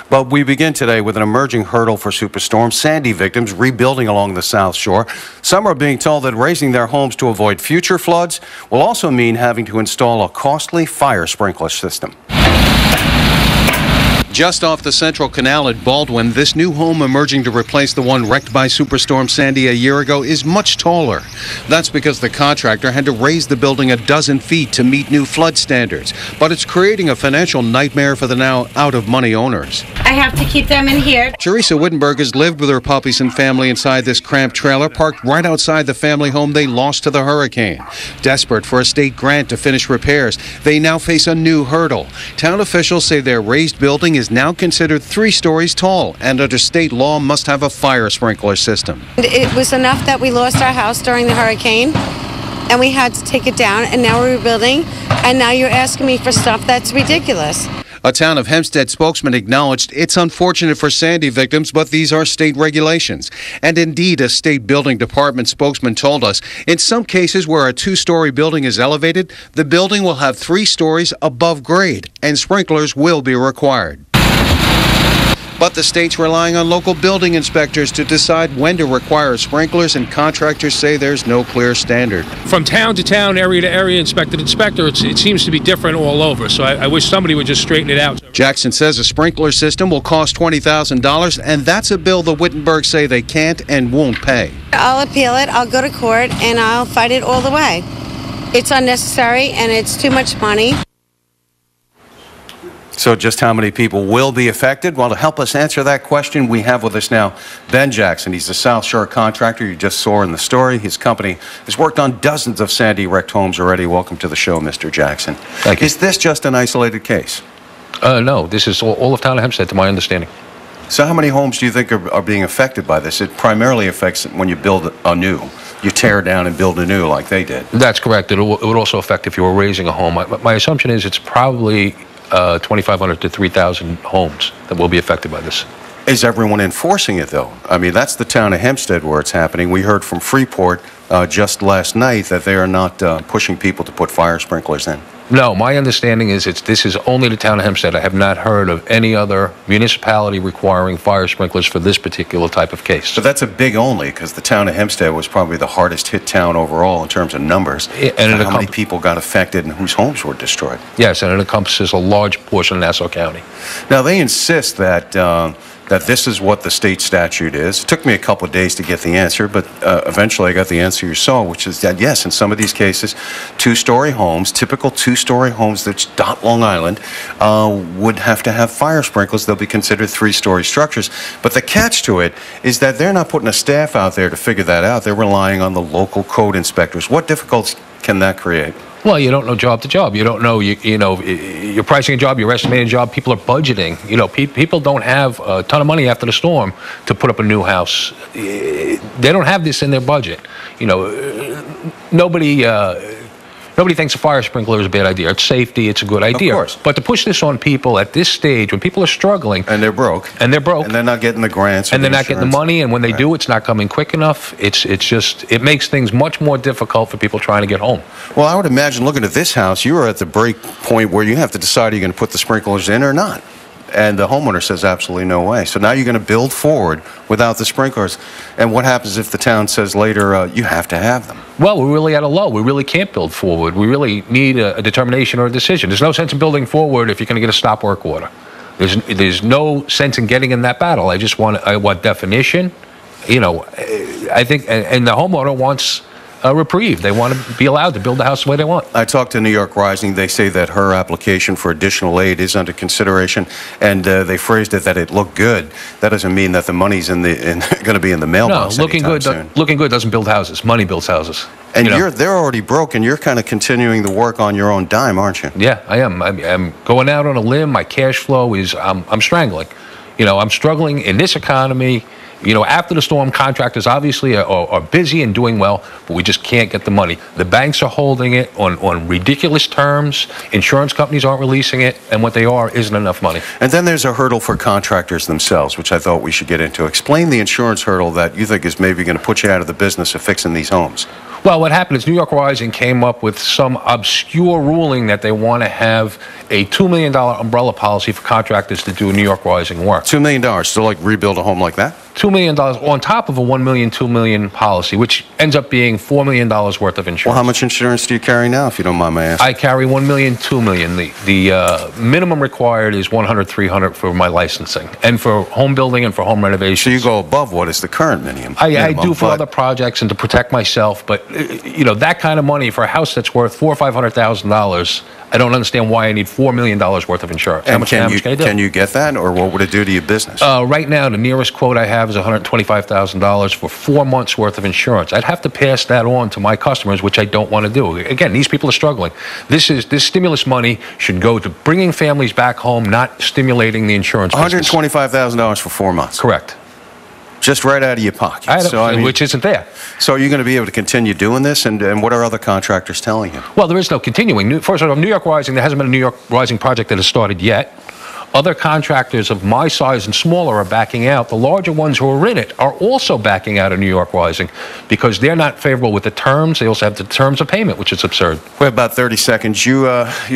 But we begin today with an emerging hurdle for Superstorm Sandy victims rebuilding along the South Shore. Some are being told that raising their homes to avoid future floods will also mean having to install a costly fire sprinkler system. Just off the Central Canal at Baldwin, this new home emerging to replace the one wrecked by Superstorm Sandy a year ago is much taller. That's because the contractor had to raise the building a dozen feet to meet new flood standards. But it's creating a financial nightmare for the now out-of-money owners. I have to keep them in here. Teresa Wittenberg has lived with her puppies and family inside this cramped trailer parked right outside the family home they lost to the hurricane. Desperate for a state grant to finish repairs, they now face a new hurdle. Town officials say their raised building is now considered 3 stories tall and under state law must have a fire sprinkler system. It was enough that we lost our house during the hurricane and we had to take it down, and now we're rebuilding, and now you're asking me for stuff that's ridiculous. A Town of Hempstead spokesman acknowledged it's unfortunate for Sandy victims, but these are state regulations. And indeed, a state building department spokesman told us, in some cases where a 2-story building is elevated, the building will have 3 stories above grade, and sprinklers will be required. But the state's relying on local building inspectors to decide when to require sprinklers, and contractors say there's no clear standard. From town to town, area to area, inspector to inspector, it seems to be different all over. So I wish somebody would just straighten it out. Jackson says a sprinkler system will cost $20,000, and that's a bill the Wittenbergs say they can't and won't pay. I'll appeal it, I'll go to court, and I'll fight it all the way. It's unnecessary and it's too much money. So just how many people will be affected? Well, to help us answer that question, we have with us now Ben Jackson. He's the South Shore contractor you just saw in the story. His company has worked on dozens of Sandy-wrecked homes already. Welcome to the show, Mr. Jackson. Thank you. Is this just an isolated case? No, this is all of Town of Hempstead, to my understanding. So how many homes do you think are being affected by this? It primarily affects when you build anew. You tear down and build anew like they did. That's correct. It would also affect if you were raising a home. My assumption is it's probably 2,500 to 3,000 homes that will be affected by this. Is everyone enforcing it, though? I mean, that's the Town of Hempstead where it's happening. We heard from Freeport just last night that they are not pushing people to put fire sprinklers in. No, my understanding is this is only the Town of Hempstead. I have not heard of any other municipality requiring fire sprinklers for this particular type of case. So that's a big only, because the Town of Hempstead was probably the hardest hit town overall in terms of numbers. And how many people got affected and whose homes were destroyed? Yes, and it encompasses a large portion of Nassau County. Now, they insist that that this is what the state statute is. It took me a couple of days to get the answer, but eventually I got the answer you saw, which is that, yes, in some of these cases, 2-story homes, typical 2-story homes that dot Long Island, would have to have fire sprinklers. They'll be considered 3-story structures. But the catch to it is that they're not putting a staff out there to figure that out. They're relying on the local code inspectors. What difficulties can that create? Well, you don't know job to job. You don't know, you know, you're pricing a job, you're estimating a job, people are budgeting. You know, people don't have a ton of money after the storm to put up a new house. They don't have this in their budget. You know, nobody thinks a fire sprinkler is a bad idea. It's safety, it's a good idea. Of course. But to push this on people at this stage, when people are struggling. And they're broke. And they're broke. And they're not getting the grants. And they're not getting the money, and when they do, it's not coming quick enough. It makes things much more difficult for people trying to get home. Well, I would imagine looking at this house, you are at the break point where you have to decide are you going to put the sprinklers in or not. And the homeowner says absolutely no way. So now you're going to build forward without the sprinklers. And what happens if the town says later you have to have them? Well, we're really at a low. We really can't build forward. We really need a determination or a decision. There's no sense in building forward if you're going to get a stop work order. There's no sense in getting in that battle. I want definition. You know, I think, and the homeowner wants a reprieve. They want to be allowed to build the house the way they want. I talked to New York Rising. They say that her application for additional aid is under consideration, and they phrased it that it looked good. That doesn't mean that the money's going to be in the mailbox. No, looking good doesn't build houses. Money builds houses. And they're already broke, and you're kind of continuing the work on your own dime, aren't you? Yeah, I am. I'm going out on a limb. My cash flow is I'm strangling. You know, I'm struggling in this economy. You know, after the storm, contractors obviously are busy and doing well, but we just can't get the money. The banks are holding it on ridiculous terms. Insurance companies aren't releasing it, and what they are isn't enough money. And then there's a hurdle for contractors themselves, which I thought we should get into. Explain the insurance hurdle that you think is maybe going to put you out of the business of fixing these homes. Well, what happened is New York Rising came up with some obscure ruling that they want to have a $2 million umbrella policy for contractors to do New York Rising work. $2 million to like rebuild a home like that? $2 million on top of a $1 million, $2 million policy, which ends up being $4 million worth of insurance. Well, how much insurance do you carry now, if you don't mind my asking? I carry $1 million, $2 million. The minimum required is $100, $300 for my licensing, and for home building and for home renovations. So you go above what is the current minimum? I do for other projects and to protect myself, but that kind of money for a house that's worth $400,000 or $500,000, I don't understand why I need $4 million worth of insurance. And how much can I do? Can you get that, or what would it do to your business? Right now, the nearest quote I have is $125,000 for 4 months worth of insurance. I'd have to pass that on to my customers, which I don't want to do. Again, these people are struggling. This stimulus money should go to bringing families back home, not stimulating the insurance business. $125,000 for 4 months? Correct. Just right out of your pocket. Which isn't there. So are you going to be able to continue doing this, and what are other contractors telling you? Well, there is no continuing. First of all, New York Rising, there hasn't been a New York Rising project that has started yet. Other contractors of my size and smaller are backing out. The larger ones who are in it are also backing out of New York Rising because they're not favorable with the terms. They also have the terms of payment, which is absurd. We have about 30 seconds. You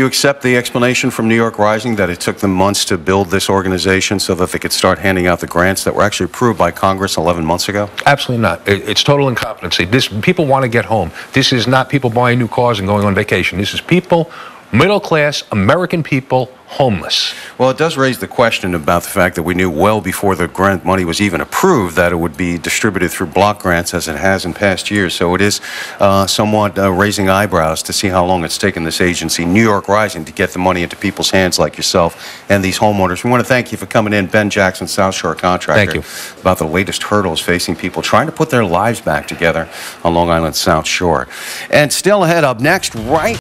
accept the explanation from New York Rising that it took them months to build this organization so that they could start handing out the grants that were actually approved by Congress 11 months ago? Absolutely not. It's total incompetency. People want to get home. This is not people buying new cars and going on vacation. This is people, middle class, American people, homeless. Well, it does raise the question about the fact that we knew well before the grant money was even approved that it would be distributed through block grants as it has in past years. So it is somewhat raising eyebrows to see how long it's taken this agency, New York Rising, to get the money into people's hands like yourself and these homeowners. We want to thank you for coming in, Ben Jackson, South Shore Contractor. Thank you. About the latest hurdles facing people trying to put their lives back together on Long Island South Shore. And still ahead, up next, right